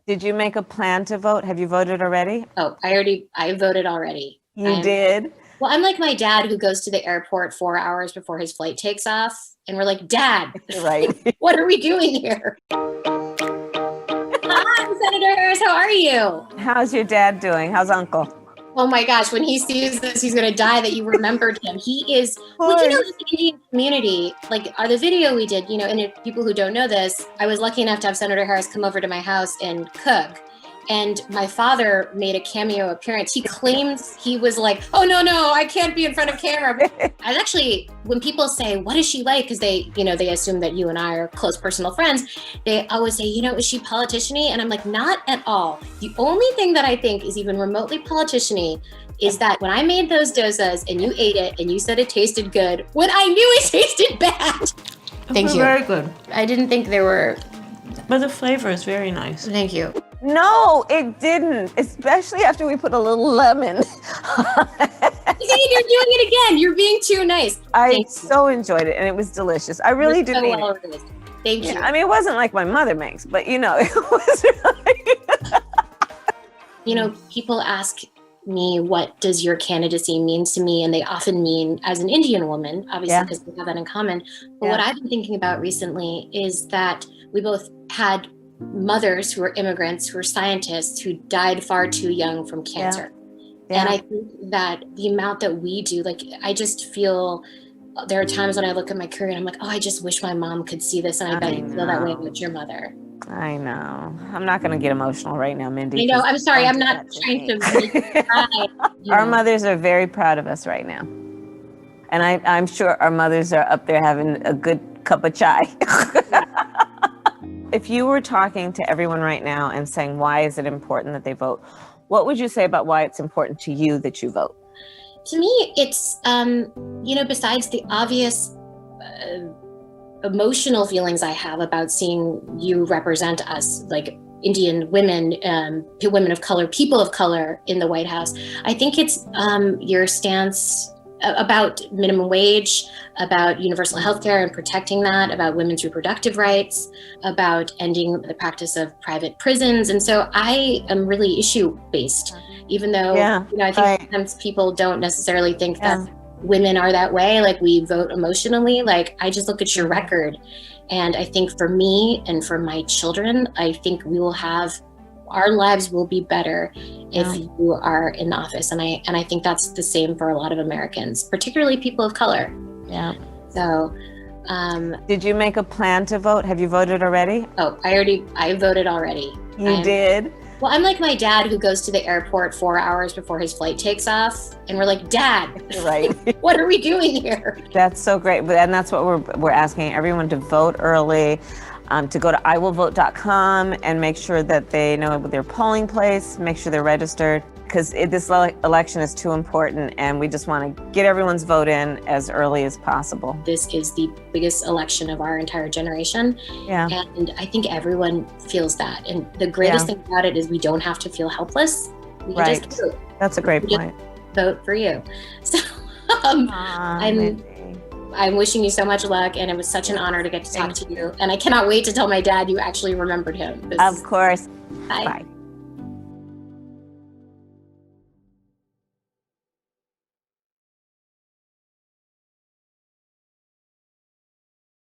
Did you make a plan to vote? Have you voted already? Oh, I voted already. You did? Well, I'm like my dad who goes to the airport 4 hours before his flight takes off. And we're like, Dad, Right. what are we doing here? Hi, Senator Harris, how are you? How's your dad doing? How's Uncle? Oh my gosh, when he sees this, he's going to die that you remembered him. He is, well, in the Indian community, like the video we did, and if people who don't know this, I was lucky enough to have Senator Harris come over to my house and cook. And my father made a cameo appearance. He claims he was like, oh, no, I can't be in front of camera. I actually, when people say, what is she like? Because they assume that you and I are close personal friends. They always say, is she politician-y? And I'm like, not at all. The only thing that I think is even remotely politician-y is that when I made those dosas and you ate it and you said it tasted good, when I knew it tasted bad. Thank you. Very good. I didn't think there were. But the flavor is very nice. Thank you. No, it didn't, especially after we put a little lemon. See, you're doing it again. You're being too nice. I so enjoyed it, and it was delicious. I really did eat it. Thank you. I mean, it wasn't like my mother makes, but it was really... People ask me, what does your candidacy mean to me? And they often mean as an Indian woman, obviously, because we have that in common. But what I've been thinking about recently is that we both had mothers who were immigrants, who were scientists, who died far too young from cancer. And I think that the amount that we do, I just feel there are times when I look at my career and I'm like, oh, I just wish my mom could see this. And I bet you feel that way about your mother. I know. I'm not going to get emotional right now, Mindy. I know. I'm sorry. I'm not trying to make you cry. Our mothers are very proud of us right now. And I'm sure our mothers are up there having a good cup of chai. If you were talking to everyone right now and saying, why is it important that they vote? What would you say about why it's important to you that you vote? To me, it's, besides the obvious emotional feelings I have about seeing you represent us, like Indian women, women of color, people of color in the White House, I think it's your stance about minimum wage, about universal health care and protecting that, about women's reproductive rights, about ending the practice of private prisons. And so I am really issue-based, even though I think sometimes people don't necessarily think that women are that way. Like, we vote emotionally. Like, I just look at your record. And I think for me and for my children, I think our lives will be better if you are in office. And I think that's the same for a lot of Americans, particularly people of color. Yeah. So, did you make a plan to vote? Have you voted already? Oh, I voted already. You did? Well, I'm like my dad who goes to the airport 4 hours before his flight takes off. And we're like, Dad, right. What are we doing here? That's so great. And that's what we're asking everyone to vote early. To go to iwillvote.com and make sure that they know their polling place, make sure they're registered, because this election is too important, and we just want to get everyone's vote in as early as possible. This is the biggest election of our entire generation, and I think everyone feels that. And the greatest thing about it is we don't have to feel helpless. We can just vote. That's a great point. Vote for you. So I'm wishing you so much luck, and it was such an honor to get to talk to you. And I cannot wait to tell my dad you actually remembered him. Of course. Bye. Bye.